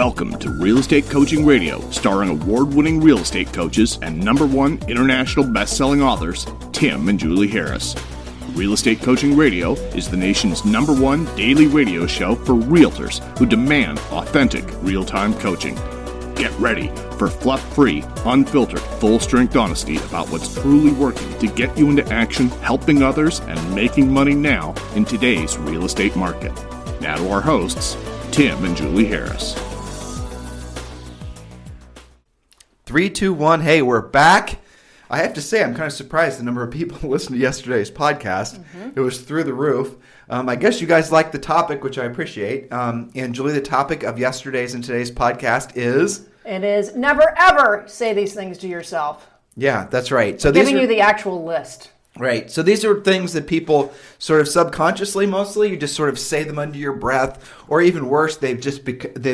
Welcome to Real Estate Coaching Radio, starring award-winning real estate coaches and #1 international best-selling authors, Tim and Julie Harris. Real Estate Coaching Radio is the nation's #1 daily radio show for realtors who demand authentic, real-time coaching. Get ready for fluff-free, unfiltered, full-strength honesty about what's truly working to get you into action, helping others, and making money now in today's real estate market. Now to our hosts, Tim and Julie Harris. 3, 2, 1. Hey, we're back. I have to say, I'm kind of surprised the number of people who listened to yesterday's podcast. It was through the roof. I guess you guys liked the topic, which I appreciate. And Julie, the topic of yesterday's and today's podcast is? It is never, ever say these things to yourself. Yeah, that's right. So giving you the actual list. Right. So these are things that people sort of subconsciously, mostly, you just sort of say them under your breath, or even worse, they've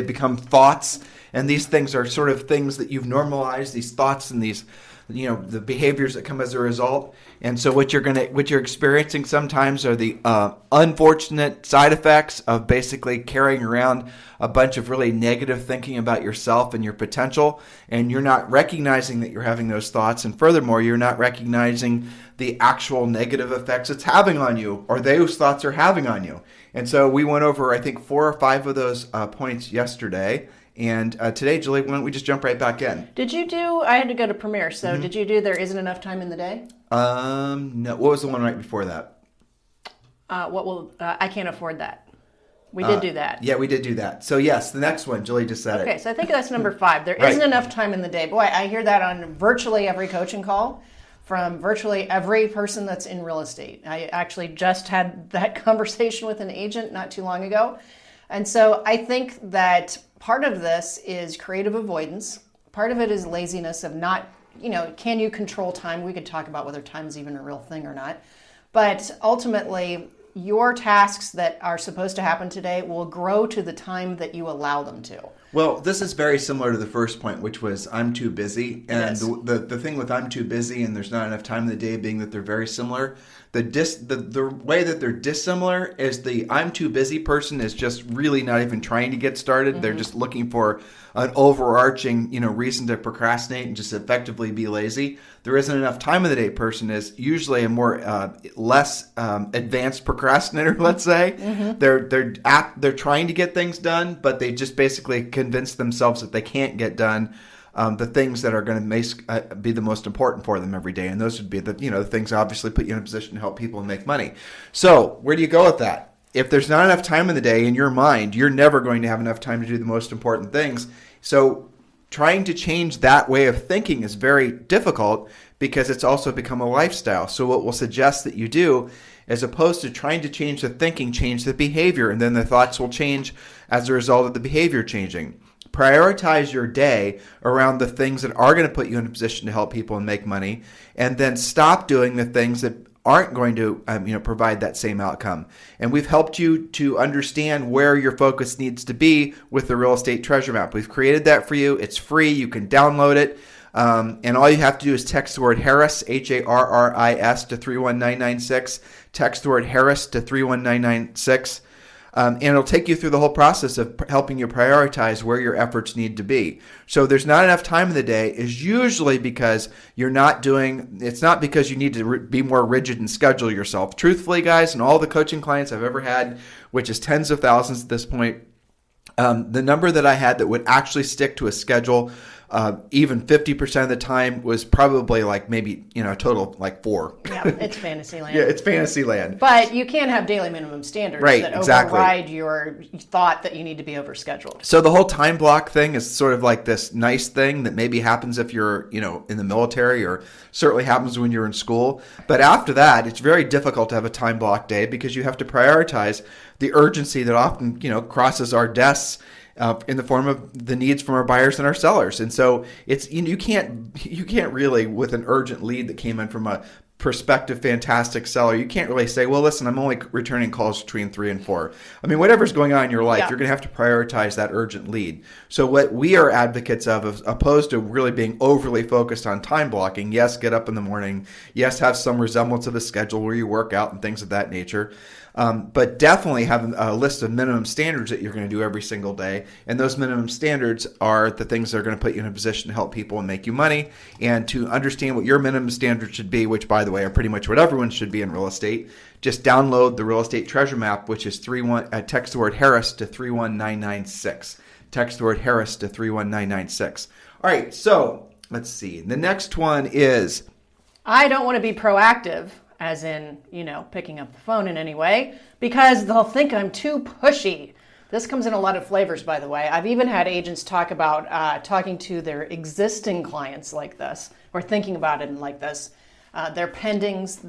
become thoughts. And these things are sort of things that you've normalized, these thoughts and these, the behaviors that come as a result. And so what you're experiencing sometimes are the unfortunate side effects of basically carrying around a bunch of really negative thinking about yourself and your potential, and you're not recognizing that you're having those thoughts. And furthermore, you're not recognizing the actual negative effects it's having on you, or those thoughts are having on you. And so we went over, I think, 4 or 5 of those points yesterday. And today, Julie, why don't we just jump right back in? Did you do, I had to go to Premiere, so did you do There Isn't Enough Time in the Day? No. What was the one right before that? I Can't Afford That. We did do that. Yeah, we did do that. So yes, the next one, Julie just said it. Okay, so I think that's number 5. There isn't enough time in the day. Boy, I hear that on virtually every coaching call from virtually every person that's in real estate. I actually just had that conversation with an agent not too long ago. And so I think that part of this is creative avoidance. Part of it is laziness of not, can you control time? We could talk about whether time is even a real thing or not. But ultimately, your tasks that are supposed to happen today will grow to the time that you allow them to. Well, this is very similar to the first point, which was I'm too busy. And the thing with I'm too busy and there's not enough time in the day being that they're very similar. The way that they're dissimilar is the I'm too busy person is just really not even trying to get started. They're just looking for an overarching, reason to procrastinate and just effectively be lazy. There isn't enough time in the day person is usually a more less advanced procrastinator, let's say. They're trying to get things done, but they just basically convince themselves that they can't get done the things that are going to be the most important for them every day. And those would be the things that obviously put you in a position to help people and make money. So where do you go with that? If there's not enough time in the day in your mind, you're never going to have enough time to do the most important things. So trying to change that way of thinking is very difficult because it's also become a lifestyle. So what we'll suggest that you do, as opposed to trying to change the thinking, change the behavior, and then the thoughts will change as a result of the behavior changing. Prioritize your day around the things that are going to put you in a position to help people and make money, and then stop doing the things that aren't going to provide that same outcome. And we've helped you to understand where your focus needs to be with the Real Estate Treasure Map. We've created that for you. It's free. You can download it. And all you have to do is text the word Harris, Harris, to 31996. Text the word Harris to 31996. And it'll take you through the whole process of helping you prioritize where your efforts need to be. So there's not enough time in the day is usually because it's not because you need to be more rigid and schedule yourself. Truthfully, guys, and all the coaching clients I've ever had, which is tens of thousands at this point, the number that I had that would actually stick to a schedule even 50% of the time was probably like maybe, a total of like 4. Yeah, it's fantasy land. Yeah, it's fantasy land. But you can't have daily minimum standards that override your thought that you need to be overscheduled. So the whole time block thing is sort of like this nice thing that maybe happens if you're, in the military, or certainly happens when you're in school. But after that, it's very difficult to have a time block day because you have to prioritize the urgency that often, crosses our desks in the form of the needs from our buyers and our sellers. And so it's you can't really, with an urgent lead that came in from a prospective fantastic seller, you can't really say, well, listen, I'm only returning calls between 3 and 4. I mean, whatever's going on in your life, you're going to have to prioritize that urgent lead. So what we are advocates of, as opposed to really being overly focused on time blocking, yes, get up in the morning, yes, have some resemblance of a schedule where you work out and things of that nature. But definitely have a list of minimum standards that you're going to do every single day. And those minimum standards are the things that are going to put you in a position to help people and make you money. And to understand what your minimum standards should be, which, by the way, are pretty much what everyone should be in real estate, just download the Real Estate Treasure Map, which is text the word Harris to 31996. Text the word Harris to 31996. All right, so let's see. The next one is... I don't want to be proactive, as in, picking up the phone in any way, because they'll think I'm too pushy. This comes in a lot of flavors, by the way. I've even had agents talk about talking to their existing clients like this, or thinking about it like this. Their pendings,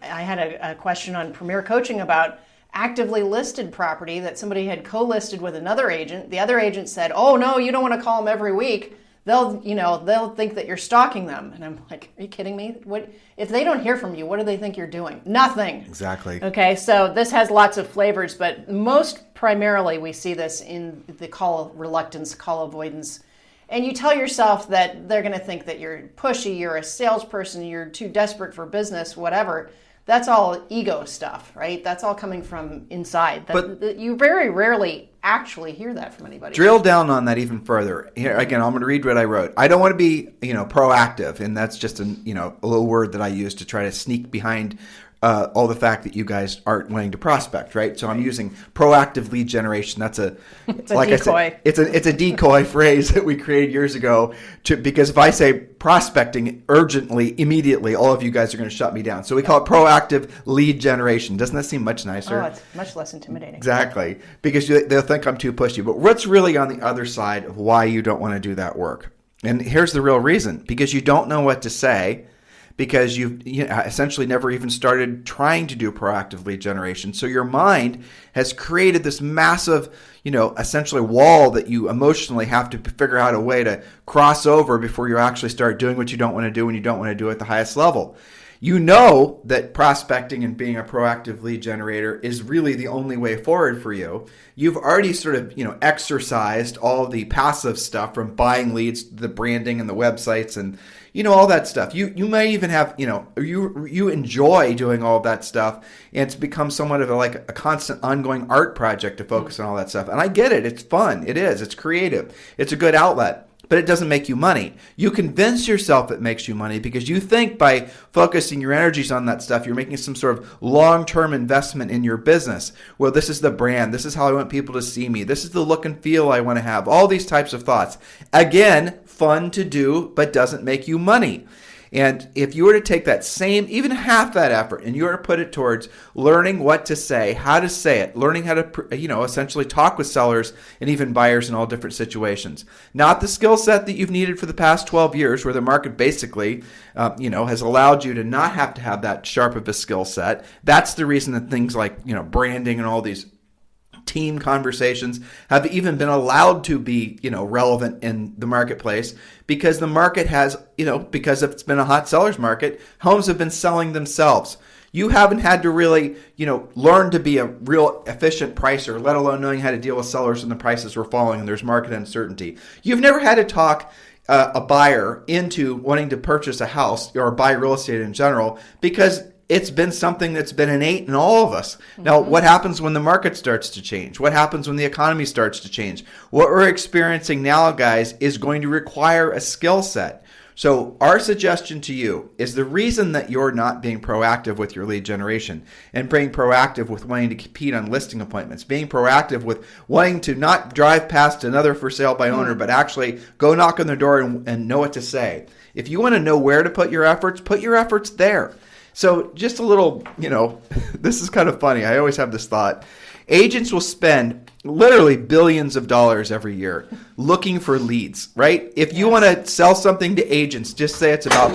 I had a question on Premier Coaching about actively listed property that somebody had co-listed with another agent. The other agent said, "Oh no, you don't want to call them every week. They'll think that you're stalking them." And I'm like, "Are you kidding me? What if they don't hear from you? What do they think you're doing? Nothing." Exactly. Okay, so this has lots of flavors, but most primarily we see this in the call reluctance, call avoidance. And you tell yourself that they're going to think that you're pushy, you're a salesperson, you're too desperate for business, whatever. That's all ego stuff, right? That's all coming from inside. But you very rarely actually hear that from anybody. Drill down on that even further. Here again, I'm going to read what I wrote. I don't want to be, proactive, and that's just a little word that I use to try to sneak behind all the fact that you guys aren't wanting to prospect, right? So I'm using proactive lead generation. That's it's a decoy. I said, it's a decoy phrase that we created years ago because if I say prospecting urgently, immediately, all of you guys are going to shut me down. So we call it proactive lead generation. Doesn't that seem much nicer? Oh, it's much less intimidating. Exactly, because they'll think I'm too pushy. But what's really on the other side of why you don't want to do that work? And here's the real reason: because you don't know what to say. Because you've essentially never even started trying to do proactive lead generation. So your mind has created this massive, essentially wall that you emotionally have to figure out a way to cross over before you actually start doing what you don't want to do when you don't want to do it at the highest level. You know that prospecting and being a proactive lead generator is really the only way forward for you. You've already sort of, exercised all the passive stuff from buying leads to the branding and the websites and, all that stuff. You may even have, you enjoy doing all of that stuff, and it's become somewhat of a constant ongoing art project to focus on all that stuff. And I get it. It's fun. It is. It's creative. It's a good outlet. But it doesn't make you money. You convince yourself it makes you money because you think by focusing your energies on that stuff, you're making some sort of long-term investment in your business. Well, this is the brand. This is how I want people to see me. This is the look and feel I want to have. All these types of thoughts. Again, fun to do, but doesn't make you money. And if you were to take that same, even half that effort, and you were to put it towards learning what to say, how to say it, learning how to, essentially talk with sellers and even buyers in all different situations. Not the skill set that you've needed for the past 12 years where the market basically, has allowed you to not have to have that sharp of a skill set. That's the reason that things like, branding and all these team conversations have even been allowed to be, relevant in the marketplace because the market has, because it's been a hot seller's market, homes have been selling themselves. You haven't had to really, learn to be a real efficient pricer, let alone knowing how to deal with sellers when the prices were falling and there's market uncertainty. You've never had to talk a buyer into wanting to purchase a house or buy real estate in general because it's been something that's been innate in all of us. Now, what happens when the market starts to change? What happens when the economy starts to change? What we're experiencing now, guys, is going to require a skill set. So our suggestion to you is the reason that you're not being proactive with your lead generation and being proactive with wanting to compete on listing appointments, being proactive with wanting to not drive past another for sale by owner, but actually go knock on their door and know what to say. If you want to know where to put your efforts there. So just a little, this is kind of funny. I always have this thought. Agents will spend literally billions of dollars every year looking for leads, right? If you want to sell something to agents, just say it's about,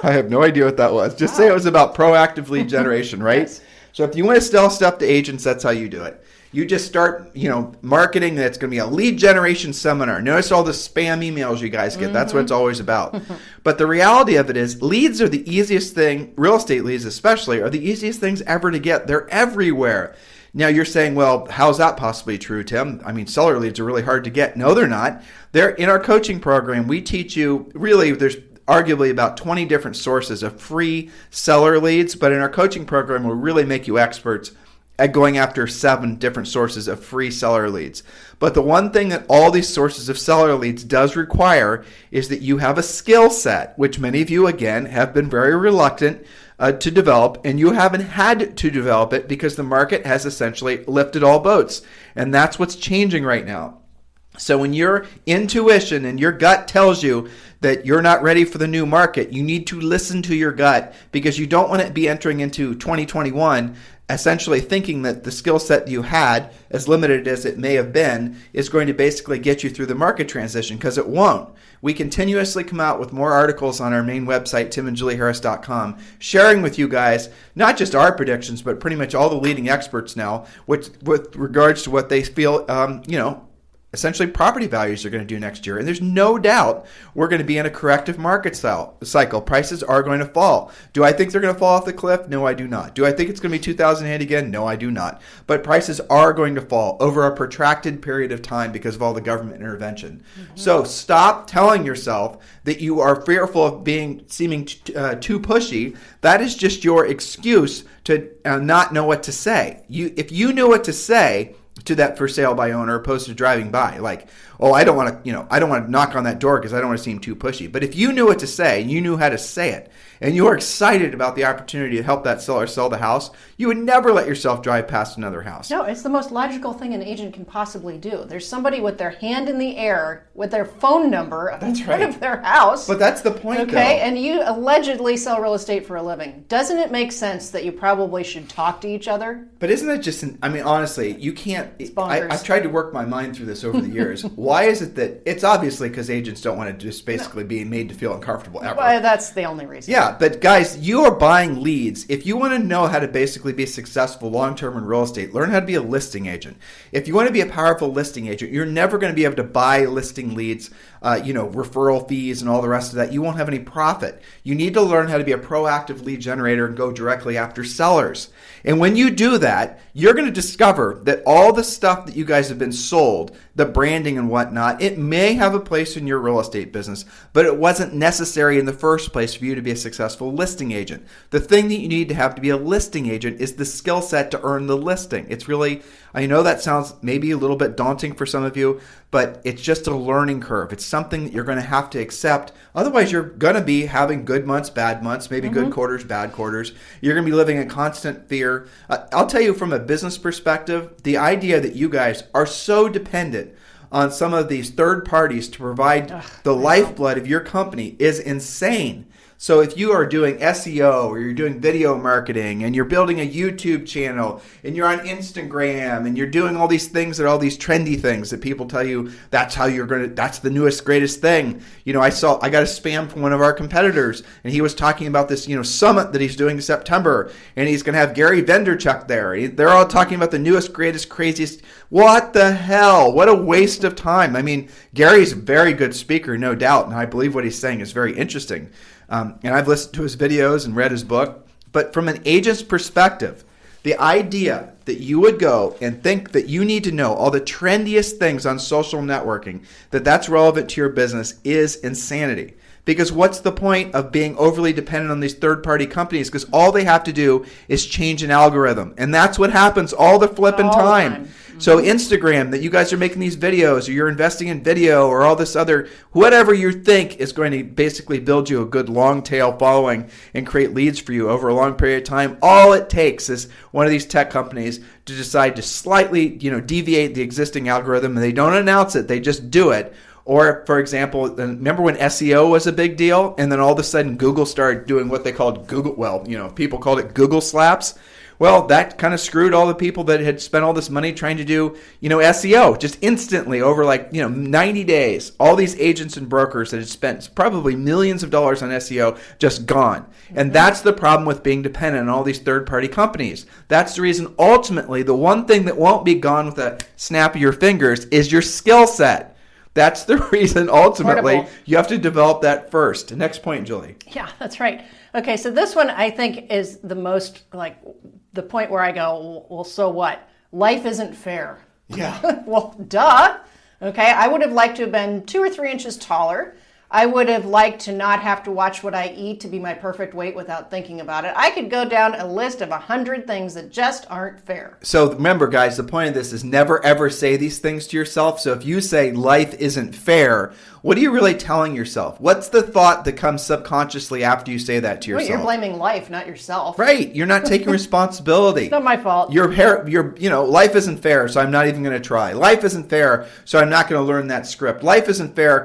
I have no idea what that was. Just say it was about proactive lead generation, right? Yes. So if you want to sell stuff to agents, that's how you do it. You just start, marketing that's going to be a lead generation seminar. Notice all the spam emails you guys get. That's what it's always about. But the reality of it is leads are the easiest thing, real estate leads especially, are the easiest things ever to get. They're everywhere. Now you're saying, well, how's that possibly true, Tim? I mean, seller leads are really hard to get. No, they're not. They're in our coaching program. We teach you really, arguably about 20 different sources of free seller leads, but in our coaching program, we'll really make you experts at going after 7 different sources of free seller leads. But the one thing that all these sources of seller leads does require is that you have a skill set, which many of you, again, have been very reluctant to develop, and you haven't had to develop it because the market has essentially lifted all boats. And that's what's changing right now. So when your intuition and your gut tells you that you're not ready for the new market, you need to listen to your gut, because you don't want to be entering into 2021 essentially thinking that the skill set you had, as limited as it may have been, is going to basically get you through the market transition, because it won't. We continuously come out with more articles on our main website, timandjulieharris.com, sharing with you guys not just our predictions, but pretty much all the leading experts now with regards to what they feel, essentially property values are going to do next year. And there's no doubt we're going to be in a corrective market cycle. Prices are going to fall. Do I think they're going to fall off the cliff? No, I do not. Do I think it's going to be 2008 again? No, I do not. But prices are going to fall over a protracted period of time because of all the government intervention. Mm-hmm. So stop telling yourself that you are fearful of seeming too pushy. That is just your excuse to not know what to say. If you knew what to say to that for sale by owner, opposed to driving by, like, oh, I don't want to knock on that door because I don't want to seem too pushy. But if you knew what to say, and you knew how to say it, and you are excited about the opportunity to help that seller sell the house, you would never let yourself drive past another house. No, it's the most logical thing an agent can possibly do. There's somebody with their hand in the air with their phone number in front of their house. But that's the point, okay, though. And you allegedly sell real estate for a living. Doesn't it make sense that you probably should talk to each other? But isn't it just, honestly, you can't, it's bonkers. I've tried to work my mind through this over the years. Why is it that, it's obviously because agents don't want to just basically be made to feel uncomfortable ever. Well, that's the only reason. Yeah, but guys, you are buying leads. If you want to know how to basically be successful long-term in real estate, learn how to be a listing agent. If you want to be a powerful listing agent, you're never going to be able to buy listing leads, referral fees and all the rest of that. You won't have any profit. You need to learn how to be a proactive lead generator and go directly after sellers. And when you do that, you're going to discover that all the stuff that you guys have been sold, the branding and whatnot, it may have a place in your real estate business, but it wasn't necessary in the first place for you to be a successful listing agent. The thing that you need to have to be a listing agent is the skill set to earn the listing. It's really, I know that sounds maybe a little bit daunting for some of you, but it's just a learning curve. It's something that you're going to have to accept. Otherwise, you're going to be having good months, bad months, maybe good quarters, bad quarters. You're going to be living in constant fear. I'll tell you from a business perspective, the idea that you guys are so dependent on some of these third parties to provide the lifeblood of your company is insane. So if you are doing SEO or you're doing video marketing and you're building a YouTube channel and you're on Instagram and you're doing all these things that are all these trendy things that people tell you that's the newest, greatest thing. I got a spam from one of our competitors and he was talking about this, summit that he's doing in September and he's going to have Gary Vaynerchuk there. They're all talking about the newest, greatest, craziest. What the hell? What a waste of time. Gary's a very good speaker, no doubt. And I believe what he's saying is very interesting. And I've listened to his videos and read his book. But from an agent's perspective, the idea that you would go and think that you need to know all the trendiest things on social networking, that's relevant to your business, is insanity. Because what's the point of being overly dependent on these third-party companies? Because all they have to do is change an algorithm. And that's what happens all the flipping time. So Instagram, that you guys are making these videos, or you're investing in video, or all this other, whatever you think is going to basically build you a good long tail following and create leads for you over a long period of time. All it takes is one of these tech companies to decide to slightly, deviate the existing algorithm, and they don't announce it, they just do it. Or, for example, remember when SEO was a big deal, and then all of a sudden Google started doing what they called people called it Google slaps. Well, that kind of screwed all the people that had spent all this money trying to do, SEO just instantly over 90 days. All these agents and brokers that had spent probably millions of dollars on SEO just gone. And that's the problem with being dependent on all these third-party companies. That's the reason ultimately the one thing that won't be gone with a snap of your fingers is your skill set. That's the reason ultimately you have to develop that first. Next point, Julie. Yeah, that's right. Okay, so this one I think is the most the point where I go, well, so what? Life isn't fair. Yeah. Well, duh. Okay, I would have liked to have been 2 or 3 inches taller, I would have liked to not have to watch what I eat to be my perfect weight without thinking about it. I could go down a list of 100 things that just aren't fair. So remember, guys, the point of this is never ever say these things to yourself. So if you say life isn't fair, what are you really telling yourself? What's the thought that comes subconsciously after you say that to yourself? Well, you're blaming life, not yourself. Right. You're not taking responsibility. It's not my fault. Life isn't fair, so I'm not even going to try. Life isn't fair, so I'm not going to learn that script. Life isn't fair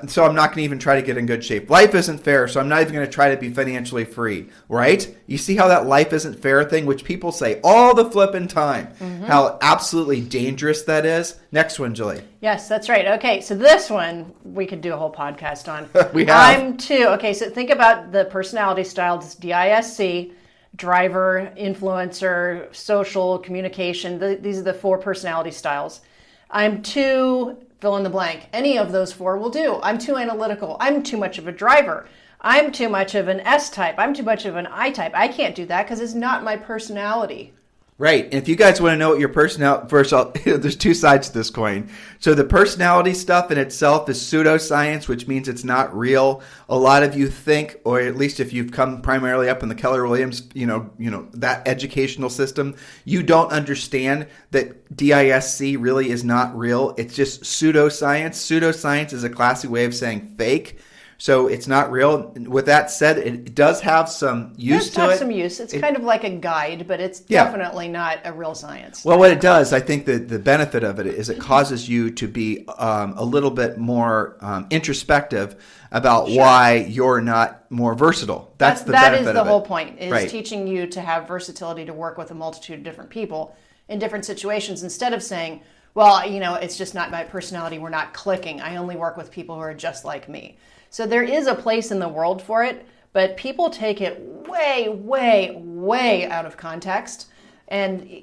so I'm not going to even try to get in good shape. Life isn't fair, so I'm not even going to try to be financially free. Right? You see how that life isn't fair thing, which people say all the flipping time, how absolutely dangerous that is. Next one, Julie. Yes, that's right. Okay, so this one we could do a whole podcast on. We have. I'm too. Okay, so think about the personality styles, DISC, driver, influencer, social, communication. These are the 4 personality styles. I'm too, fill in the blank. Any of those 4 will do. I'm too analytical. I'm too much of a driver. I'm too much of an S type. I'm too much of an I type. I can't do that because it's not my personality. Right. And if you guys want to know what your personality, first of all, there's 2 sides to this coin. So the personality stuff in itself is pseudoscience, which means it's not real. A lot of you think, or at least if you've come primarily up in the Keller Williams, that educational system, you don't understand that DISC really is not real. It's just pseudoscience. Pseudoscience is a classy way of saying fake. So it's not real. With that said, it does have some use to it. It does have some use. It's kind of like a guide, but it's definitely not a real science. Well, what it does, I think that the benefit of it is it causes you to be a little bit more introspective about why you're not more versatile. That's the benefit of it. That is the whole point, is teaching you to have versatility to work with a multitude of different people in different situations instead of saying, well, it's just not my personality. We're not clicking. I only work with people who are just like me. So there is a place in the world for it, but people take it way, way, way out of context. And,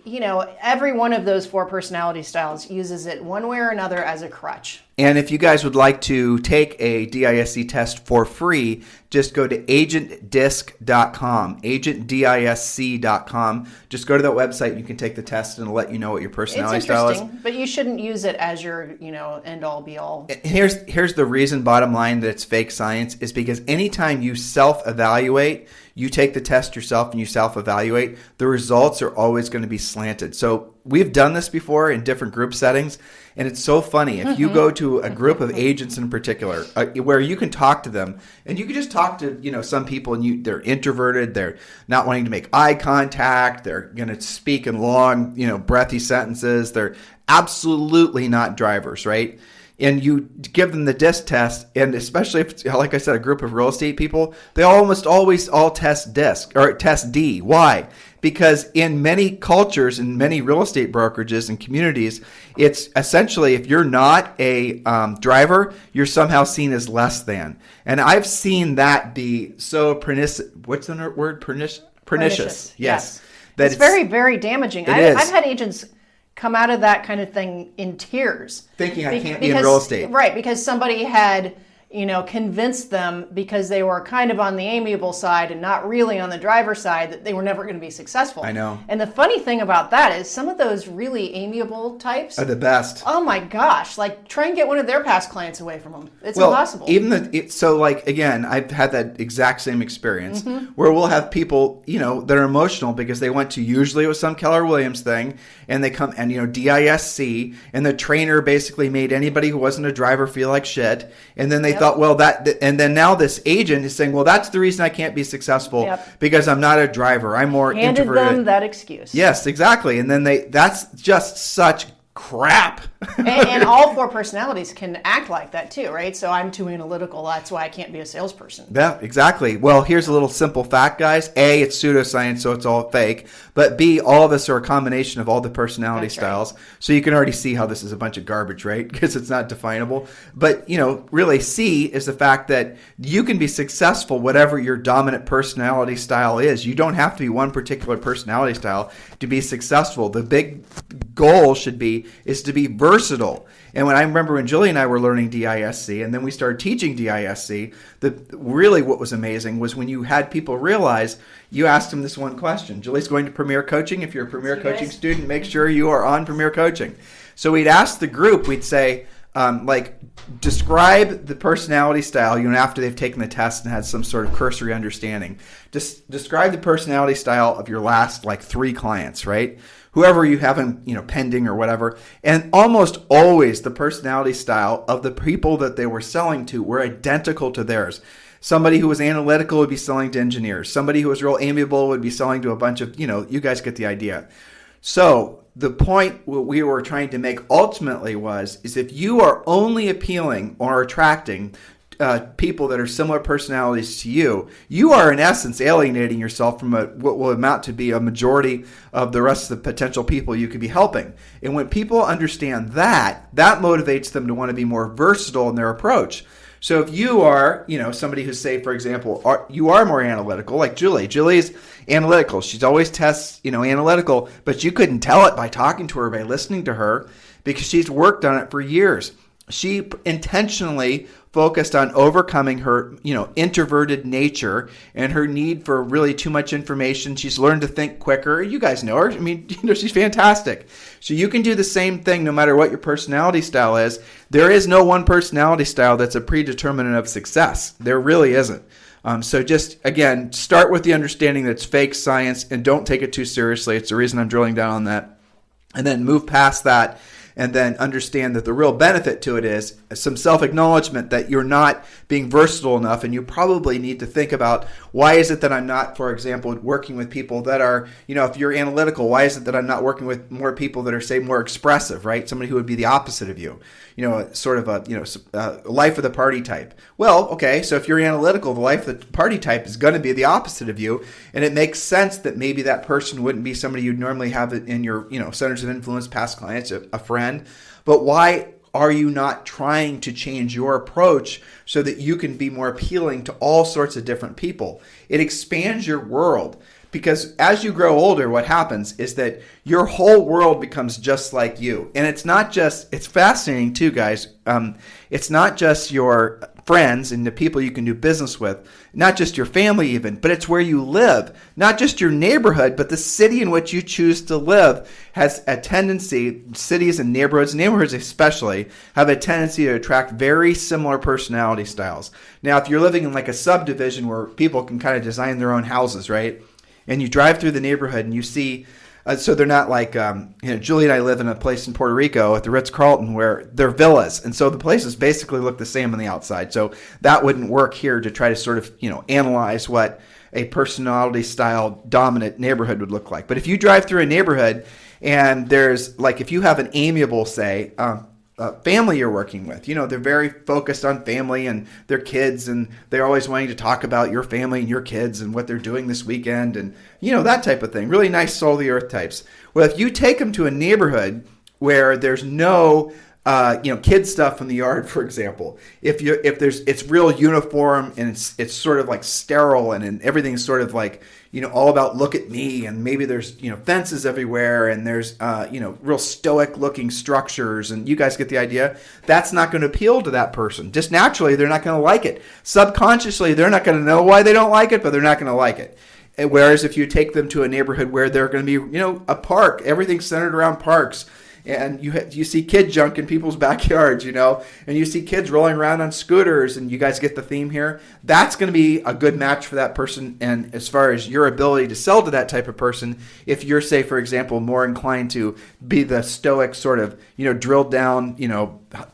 every one of those 4 personality styles uses it one way or another as a crutch. And if you guys would like to take a DISC test for free, just go to agentdisc.com, agentdisc.com. Just go to that website and you can take the test and it'll let you know what your personality style is. It's interesting, but you shouldn't use it as your, end all be all. Here's the reason, bottom line, that it's fake science is because anytime you self-evaluate, you take the test yourself and you self-evaluate, the results are always going to be slanted. So we've done this before in different group settings, and it's so funny. If you go to a group of agents in particular, where you can talk to them, and you can just talk to some people, and they're introverted, they're not wanting to make eye contact, they're going to speak in long, breathy sentences, they're absolutely not drivers, right? And you give them the DISC test, and especially if it's, like I said, a group of real estate people, they almost always all test DISC or test D. Why? Because in many cultures, in many real estate brokerages and communities, it's essentially if you're not a driver, you're somehow seen as less than. And I've seen that be so pernicious. What's the word? Pernicious. Yes. That it's very, very damaging. I've had agents come out of that kind of thing in tears. Thinking I can't be in real estate. Right, because somebody had, convinced them because they were kind of on the amiable side and not really on the driver's side that they were never going to be successful. I know. And the funny thing about that is some of those really amiable types are the best. Oh my gosh, try and get one of their past clients away from them. It's impossible. Again, I've had that exact same experience where we'll have people, that are emotional because they went to usually with some Keller Williams thing and they come and, DISC and the trainer basically made anybody who wasn't a driver feel like shit. And then they thought, and then now this agent is saying, well, that's the reason I can't be successful because I'm not a driver. I'm more introverted. Handed them that excuse. Yes, exactly. And then that's just such crap. and all 4 personalities can act like that too, right? So I'm too analytical. That's why I can't be a salesperson. Yeah, exactly. Well, here's a little simple fact, guys. A, it's pseudoscience, so it's all fake. But B, all of us are a combination of all the personality styles. Right. So you can already see how this is a bunch of garbage, right? Because it's not definable. But, really C is the fact that you can be successful whatever your dominant personality style is. You don't have to be one particular personality style to be successful. The big goal is to be versatile. And I remember when Julie and I were learning DISC, and then we started teaching DISC, really what was amazing was when you had people realize, you asked them this one question. Julie's going to Premier Coaching. If you're a Premier Coaching student, make sure you are on Premier Coaching. So we'd ask the group, we'd say, like describe the personality style, after they've taken the test and had some sort of cursory understanding. Just describe the personality style of your last like 3 clients, right? Whoever you haven't, pending or whatever. And almost always the personality style of the people that they were selling to were identical to theirs. Somebody who was analytical would be selling to engineers. Somebody who was real amiable would be selling to a bunch of, you guys get the idea. So the point what we were trying to make ultimately is if you are only appealing or attracting people that are similar personalities to you, you are in essence alienating yourself from what will amount to be a majority of the rest of the potential people you could be helping. And when people understand that motivates them to want to be more versatile in their approach. So if you are, somebody who say, for example, you are more analytical, like Julie. Julie's analytical. She's always tests, analytical, but you couldn't tell it by talking to her, by listening to her, because she's worked on it for years. She intentionally focused on overcoming her, introverted nature and her need for really too much information. She's learned to think quicker. You guys know her. I mean, she's fantastic. So you can do the same thing no matter what your personality style is. There is no one personality style that's a predeterminant of success. There really isn't. So just, again, start with the understanding that it's fake science and don't take it too seriously. It's the reason I'm drilling down on that. And then move past that. And then understand that the real benefit to it is some self-acknowledgement that you're not being versatile enough, and you probably need to think about, why is it that I'm not, for example, working with people that are, if you're analytical, why is it that I'm not working with more people that are, say, more expressive, right? Somebody who would be the opposite of you, sort of a life of the party type. Well, okay, so if you're analytical, the life of the party type is going to be the opposite of you, and it makes sense that maybe that person wouldn't be somebody you'd normally have in your, centers of influence, past clients, a friend. But why are you not trying to change your approach so that you can be more appealing to all sorts of different people? It expands your world, because as you grow older, what happens is that your whole world becomes just like you. And it's fascinating too, guys. It's not just your friends and the people you can do business with, not just your family even, but it's where you live. Not just your neighborhood, but the city in which you choose to live has a tendency, cities and neighborhoods especially, have a tendency to attract very similar personality styles. Now, if you're living in like a subdivision where people can kind of design their own houses, right? And you drive through the neighborhood and you see, so they're not like, Julie and I live in a place in Puerto Rico at the Ritz-Carlton where they're villas. And so the places basically look the same on the outside. So that wouldn't work here to try to sort of, analyze what a personality style dominant neighborhood would look like. But if you drive through a neighborhood and there's like, if you have an amiable, say, family you're working with, they're very focused on family and their kids, and they're always wanting to talk about your family and your kids and what they're doing this weekend and, that type of thing. Really nice soul of the earth types. Well, if you take them to a neighborhood where there's no, kid stuff in the yard, for example, it's real uniform and it's sort of like sterile and everything's sort of like, all about look at me, and maybe there's, fences everywhere and there's, real stoic looking structures, and you guys get the idea. That's not going to appeal to that person. Just naturally, they're not going to like it. Subconsciously, they're not going to know why they don't like it, but they're not going to like it. Whereas if you take them to a neighborhood where they're going to be, a park, everything's centered around parks, and you see kid junk in people's backyards, and you see kids rolling around on scooters, and you guys get the theme here. That's going to be a good match for that person. And as far as your ability to sell to that type of person, if you're, say, for example, more inclined to be the stoic sort of, drilled down,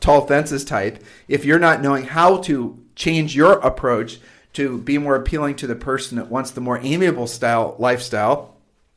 tall fences type, if you're not knowing how to change your approach to be more appealing to the person that wants the more amiable lifestyle,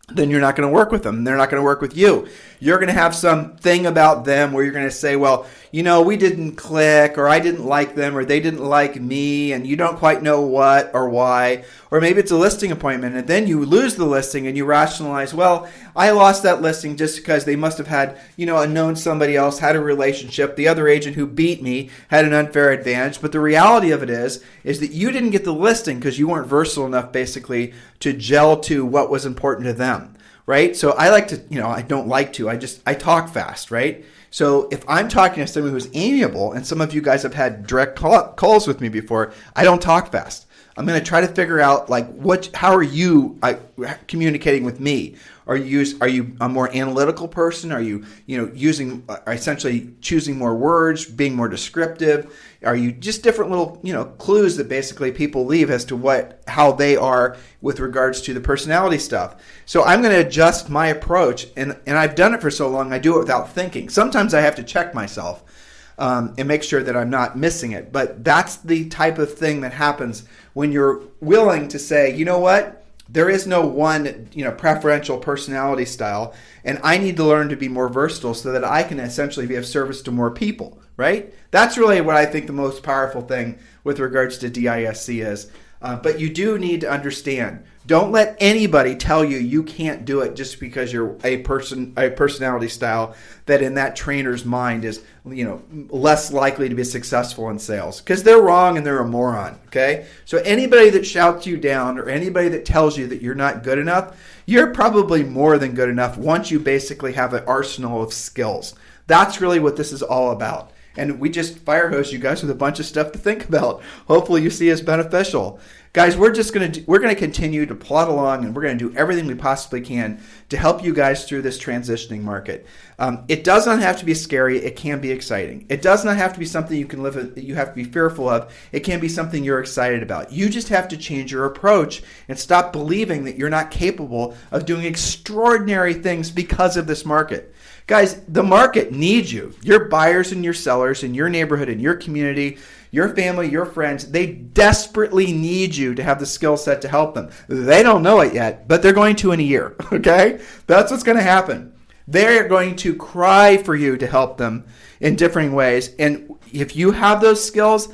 then you're not going to work with them. They're not going to work with you. You're going to have some thing about them where you're going to say, well, we didn't click, or I didn't like them, or they didn't like me, and you don't quite know what or why. Or maybe it's a listing appointment, and then you lose the listing and you rationalize, well, I lost that listing just because they must have had, known somebody else, had a relationship. The other agent who beat me had an unfair advantage. But the reality of it is that you didn't get the listing because you weren't versatile enough basically to gel to what was important to them, right? So I like to, I talk fast, right? So if I'm talking to somebody who's amiable, and some of you guys have had direct calls with me before, I don't talk fast. I'm going to try to figure out how are you communicating with me? Are you a more analytical person? Are you using essentially choosing more words, being more descriptive? Are you just different little clues that basically people leave as to how they are with regards to the personality stuff? So I'm going to adjust my approach, and I've done it for so long I do it without thinking. Sometimes I have to check myself and make sure that I'm not missing it. But that's the type of thing that happens when you're willing to say, you know what? There is no one, preferential personality style, and I need to learn to be more versatile so that I can essentially be of service to more people, right? That's really what I think the most powerful thing with regards to DISC is. But you do need to understand, don't let anybody tell you can't do it just because you're a personality style that in that trainer's mind is, less likely to be successful in sales, because they're wrong and they're a moron. Okay. So anybody that shouts you down or anybody that tells you that you're not good enough, you're probably more than good enough once you basically have an arsenal of skills. That's really what this is all about. And we just fire hose you guys with a bunch of stuff to think about. Hopefully you see as beneficial. Guys, we're going to continue to plod along, and we're going to do everything we possibly can to help you guys through this transitioning market. It does not have to be scary. It can be exciting. It does not have to be something you can live with, that you have to be fearful of. It can be something you're excited about. You just have to change your approach and stop believing that you're not capable of doing extraordinary things because of this market. Guys, the market needs you. Your buyers and your sellers in your neighborhood, in your community, your family, your friends, they desperately need you to have the skill set to help them. They don't know it yet, but they're going to in a year, okay? That's what's going to happen. They're going to cry for you to help them in different ways. And if you have those skills,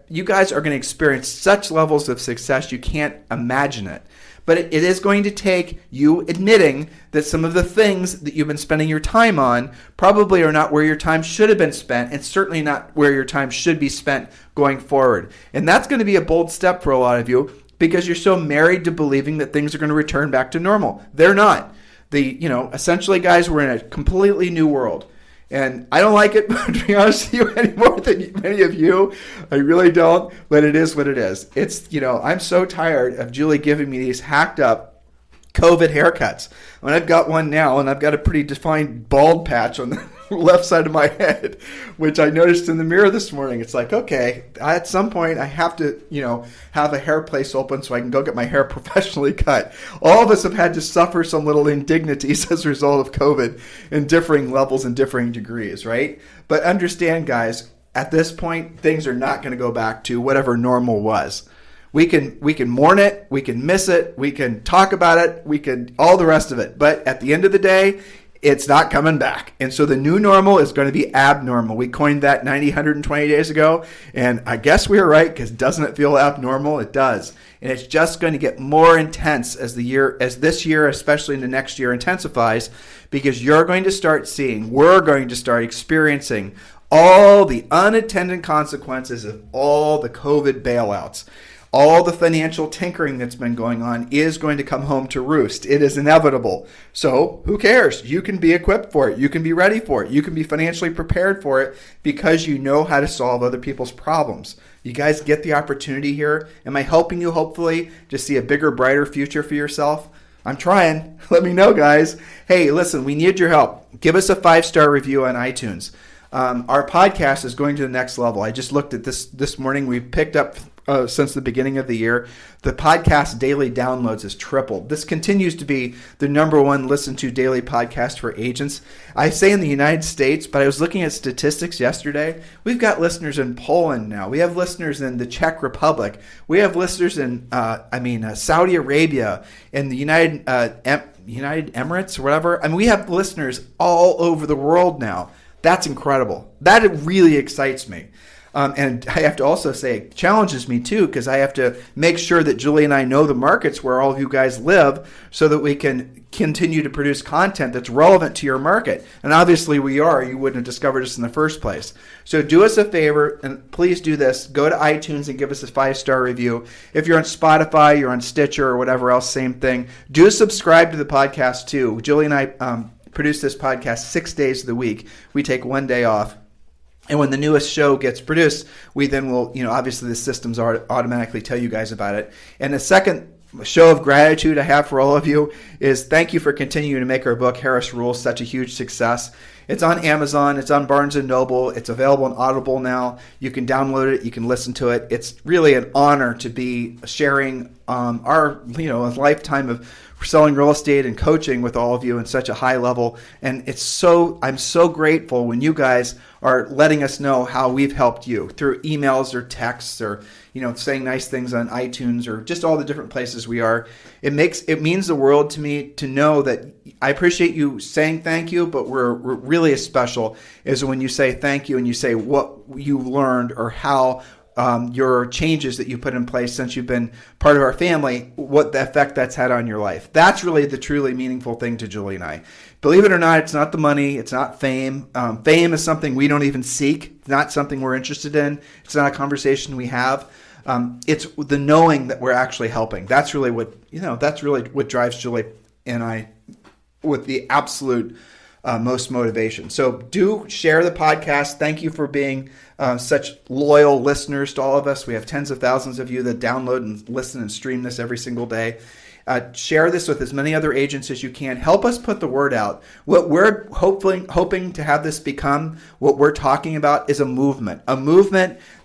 you guys are going to experience such levels of success you can't imagine it. But it is going to take you admitting that some of the things that you've been spending your time on probably are not where your time should have been spent, and certainly not where your time should be spent going forward. And that's going to be a bold step for a lot of you, because you're so married to believing that things are going to return back to normal. They're not. Essentially, guys, we're in a completely new world. And I don't like it, to be honest with you, any more than many of you. I really don't, but it is what it is. It's, I'm so tired of Julie giving me these hacked up COVID haircuts. When I've got one now, and I've got a pretty defined bald patch on the left side of my head, which I noticed in the mirror this morning. It's like, okay, at some point I have to, have a hair place open so I can go get my hair professionally cut. All of us have had to suffer some little indignities as a result of COVID in differing levels and differing degrees, right? But understand, guys, at this point, things are not going to go back to whatever normal was. We can mourn it, we can miss it, we can talk about it, we can all the rest of it. But at the end of the day, it's not coming back. And so the new normal is going to be abnormal. We coined that 120 days ago, and I guess we were right, because doesn't it feel abnormal? It does. And it's just going to get more intense as this year, especially in the next year, intensifies, because we're going to start experiencing all the unintended consequences of all the COVID bailouts. All the financial tinkering that's been going on is going to come home to roost. It is inevitable. So who cares? You can be equipped for it. You can be ready for it. You can be financially prepared for it, because you know how to solve other people's problems. You guys get the opportunity here. Am I helping you, hopefully, to see a bigger, brighter future for yourself? I'm trying. Let me know, guys. Hey, listen, we need your help. Give us a 5-star review on iTunes. Our podcast is going to the next level. I just looked at this morning. We've picked up since the beginning of the year. The podcast daily downloads has tripled. This continues to be the number one listened to daily podcast for agents. I say in the United States, but I was looking at statistics yesterday. We've got listeners in Poland now. We have listeners in the Czech Republic. We have listeners in Saudi Arabia, in the United Emirates or whatever. I mean, we have listeners all over the world now. That's incredible. That really excites me. And I have to also say it challenges me too, because I have to make sure that Julie and I know the markets where all of you guys live, so that we can continue to produce content that's relevant to your market. And obviously we are. You wouldn't have discovered us in the first place. So do us a favor, and please do this. Go to iTunes and give us a 5-star review. If you're on Spotify, you're on Stitcher, or whatever else, same thing. Do subscribe to the podcast too. Julie and I produce this podcast 6 days of the week. We take one day off. And when the newest show gets produced, we then will, obviously the systems automatically tell you guys about it. And the second show of gratitude I have for all of you is thank you for continuing to make our book, Harris Rules, such a huge success. It's on Amazon. It's on Barnes & Noble. It's available on Audible now. You can download it. You can listen to it. It's really an honor to be sharing our a lifetime of selling real estate and coaching with all of you in such a high level. And I'm so grateful when you guys are letting us know how we've helped you through emails or texts or saying nice things on iTunes or just all the different places we are. It means the world to me to know that I appreciate you saying thank you, but we're really as special is when you say thank you and you say what you learned or how your changes that you put in place since you've been part of our family, what the effect that's had on your life. That's really the truly meaningful thing to Julie and I. Believe it or not, it's not the money. It's not fame. Fame is something we don't even seek. It's not something we're interested in. It's not a conversation we have. It's the knowing that we're actually helping. That's really what drives Julie and I with the absolute most motivation. So do share the podcast. Thank you for being such loyal listeners to all of us. We have tens of thousands of you that download and listen and stream this every single day. Share this with as many other agents as you can. Help us put the word out. What we're hoping to have this become, what we're talking about, is a movement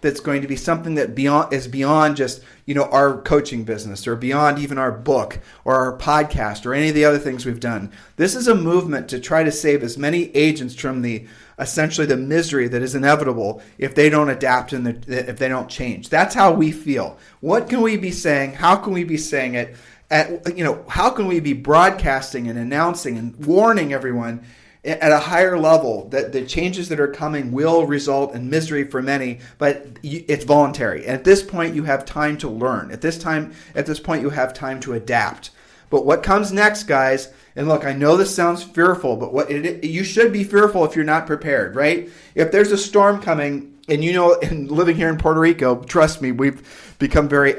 that's going to be something that is beyond just our coaching business or beyond even our book or our podcast or any of the other things we've done. This is a movement to try to save as many agents from essentially the misery that is inevitable if they don't adapt and if they don't change. That's how we feel. What can we be saying? How can we be saying it? How can we be broadcasting and announcing and warning everyone at a higher level that the changes that are coming will result in misery for many, but it's voluntary. And at this point, you have time to learn. At this point, you have time to adapt. But what comes next, guys? And look, I know this sounds fearful, but you should be fearful if you're not prepared, right? If there's a storm coming, and and living here in Puerto Rico, trust me, we've become very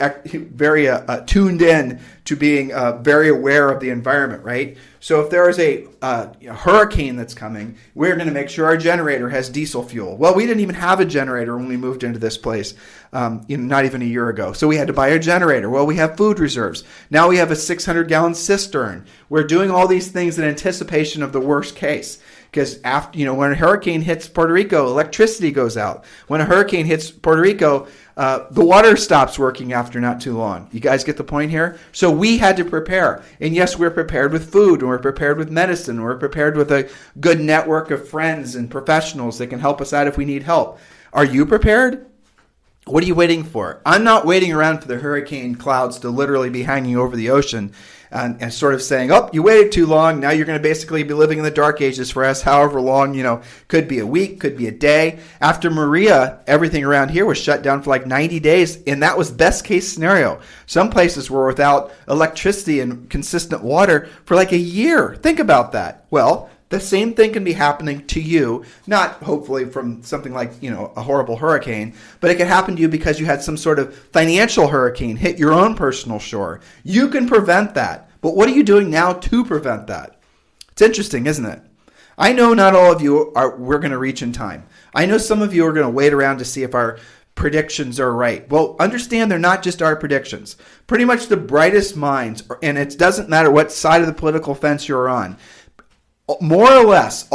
tuned in to being very aware of the environment, right? So if there is a hurricane that's coming, we're going to make sure our generator has diesel fuel. Well, we didn't even have a generator when we moved into this place, not even a year ago. So we had to buy a generator. Well, we have food reserves. Now we have a 600-gallon cistern. We're doing all these things in anticipation of the worst case. Because when a hurricane hits Puerto Rico, electricity goes out. When a hurricane hits Puerto Rico, the water stops working after not too long. You guys get the point here? So we had to prepare. And yes, we're prepared with food, and we're prepared with medicine, and we're prepared with a good network of friends and professionals that can help us out if we need help. Are you prepared? What are you waiting for? I'm not waiting around for the hurricane clouds to literally be hanging over the ocean and sort of saying, oh, you waited too long. Now you're going to basically be living in the dark ages for us, however long, could be a week, could be a day. After Maria, everything around here was shut down for like 90 days, and that was best case scenario. Some places were without electricity and consistent water for like a year. Think about that. Well, the same thing can be happening to you, not hopefully from something like, a horrible hurricane, but it can happen to you because you had some sort of financial hurricane hit your own personal shore. You can prevent that. But what are you doing now to prevent that? It's interesting, isn't it? I know not all of you we're going to reach in time. I know some of you are going to wait around to see if our predictions are right. Well, understand they're not just our predictions. Pretty much the brightest minds, and it doesn't matter what side of the political fence you're on, more or less,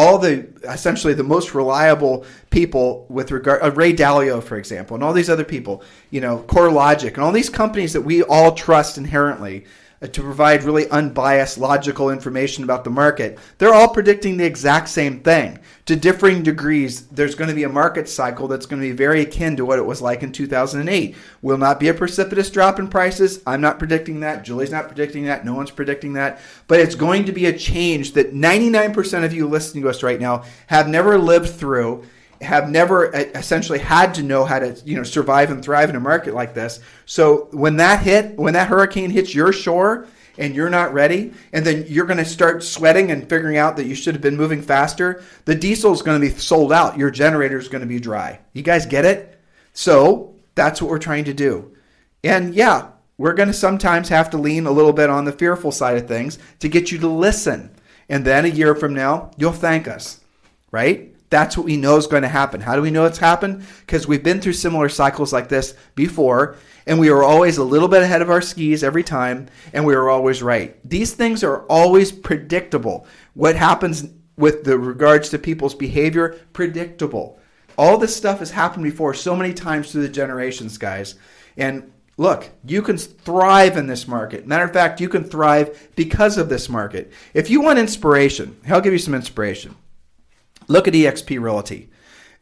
essentially the most reliable people with regard, Ray Dalio, for example, and all these other people, CoreLogic, and all these companies that we all trust inherently to provide really unbiased, logical information about the market, they're all predicting the exact same thing. To differing degrees, there's going to be a market cycle that's going to be very akin to what it was like in 2008. Will not be a precipitous drop in prices. I'm not predicting that. Julie's not predicting that. No one's predicting that. But it's going to be a change that 99% of you listening to us right now have never lived through, have never essentially had to know how to survive and thrive in a market like this. So when that hurricane hits your shore and you're not ready, and then you're going to start sweating and figuring out that you should have been moving faster, the diesel is going to be sold out. Your generator is going to be dry. You guys get it? So that's what we're trying to do. And yeah, we're going to sometimes have to lean a little bit on the fearful side of things to get you to listen. And then a year from now, you'll thank us, right? That's what we know is going to happen. How do we know it's happened? Because we've been through similar cycles like this before, and we were always a little bit ahead of our skis every time, and we were always right. These things are always predictable. What happens with the regards to people's behavior, predictable. All this stuff has happened before so many times through the generations, guys. And look, you can thrive in this market. Matter of fact, you can thrive because of this market. If you want inspiration, I'll give you some inspiration. Look at eXp Realty.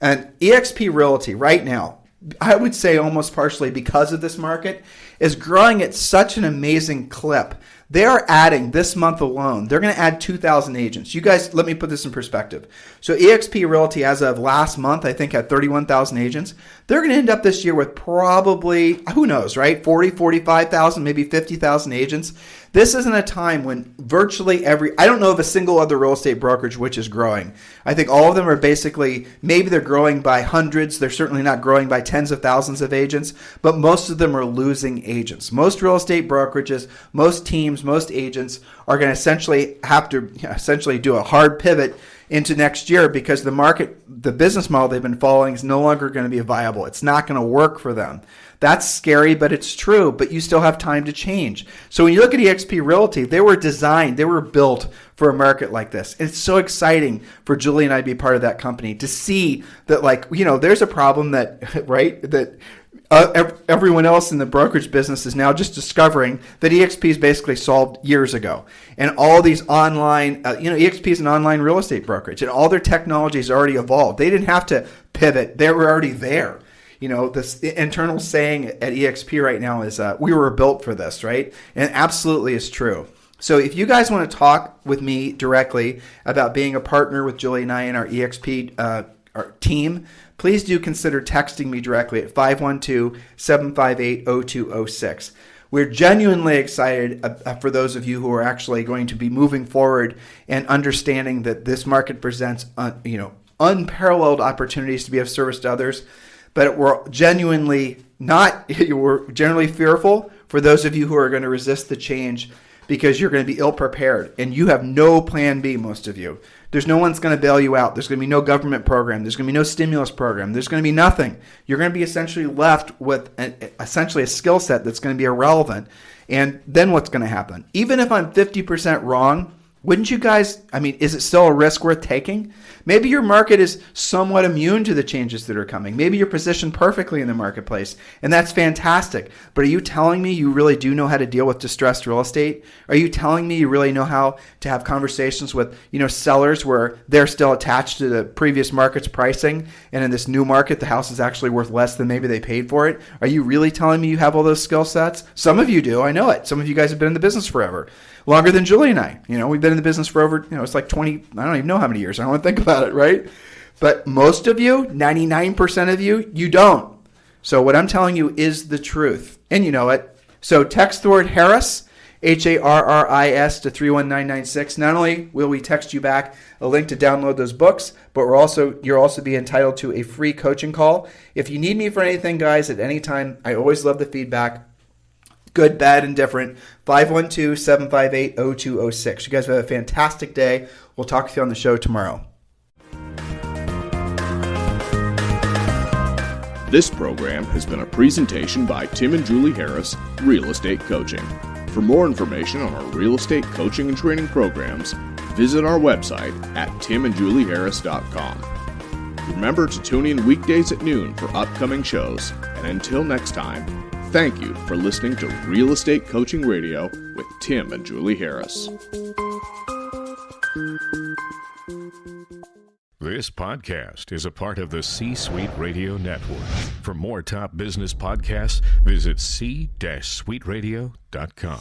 And eXp Realty right now, I would say almost partially because of this market, is growing at such an amazing clip. They are adding this month alone, they're going to add 2,000 agents. You guys, let me put this in perspective. So eXp Realty, as of last month, I think had 31,000 agents. They're going to end up this year with probably, who knows, right? 40, 45,000, maybe 50,000 agents. This isn't a time when virtually I don't know of a single other real estate brokerage which is growing. I think all of them are basically, maybe they're growing by hundreds. They're certainly not growing by tens of thousands of agents, but most of them are losing agents. Most real estate brokerages, most teams, most agents are going to essentially have to do a hard pivot into next year because the market, the business model they've been following is no longer going to be viable. It's not going to work for them. That's scary, but it's true, but you still have time to change. So when you look at eXp Realty, they were built for a market like this. It's so exciting for Julie and I to be part of that company, to see that, there's a problem that, right, that everyone else in the brokerage business is now just discovering that eXp is basically solved years ago. And all these online, eXp is an online real estate brokerage, and all their technology is already evolved. They didn't have to pivot. They were already there. The internal saying at eXp right now is, we were built for this, right? And it absolutely is true. So if you guys want to talk with me directly about being a partner with Julie and I in our eXp our team, please do consider texting me directly at 512-758-0206. We're genuinely excited for those of you who are actually going to be moving forward and understanding that this market presents unparalleled opportunities to be of service to others. But we're generally fearful for those of you who are going to resist the change because you're going to be ill prepared and you have no plan B, most of you. There's no one's going to bail you out. There's going to be no government program. There's going to be no stimulus program. There's going to be nothing. You're going to be essentially left with essentially a skill set that's going to be irrelevant. And then what's going to happen? Even if I'm 50% wrong, wouldn't you guys, is it still a risk worth taking? Maybe your market is somewhat immune to the changes that are coming. Maybe you're positioned perfectly in the marketplace, and that's fantastic. But are you telling me you really do know how to deal with distressed real estate? Are you telling me you really know how to have conversations with, sellers where they're still attached to the previous market's pricing, and in this new market, the house is actually worth less than maybe they paid for it? Are you really telling me you have all those skill sets? Some of you do. I know it. Some of you guys have been in the business forever. Longer than Julie and I. We've been in the business for over, it's like 20, I don't even know how many years. I don't want to think about it, right? But most of you, 99% of you, you don't. So what I'm telling you is the truth. And you know it. So text the word Harris, Harris to 31996. Not only will we text you back a link to download those books, but you'll also be entitled to a free coaching call. If you need me for anything, guys, at any time, I always love the feedback. Good, bad, and different. 512-758-0206. You guys have a fantastic day. We'll talk to you on the show tomorrow. This program has been a presentation by Tim and Julie Harris, Real Estate Coaching. For more information on our real estate coaching and training programs, visit our website at timandjulieharris.com. Remember to tune in weekdays at noon for upcoming shows. And until next time, thank you for listening to Real Estate Coaching Radio with Tim and Julie Harris. This podcast is a part of the C-Suite Radio Network. For more top business podcasts, visit c-suiteradio.com.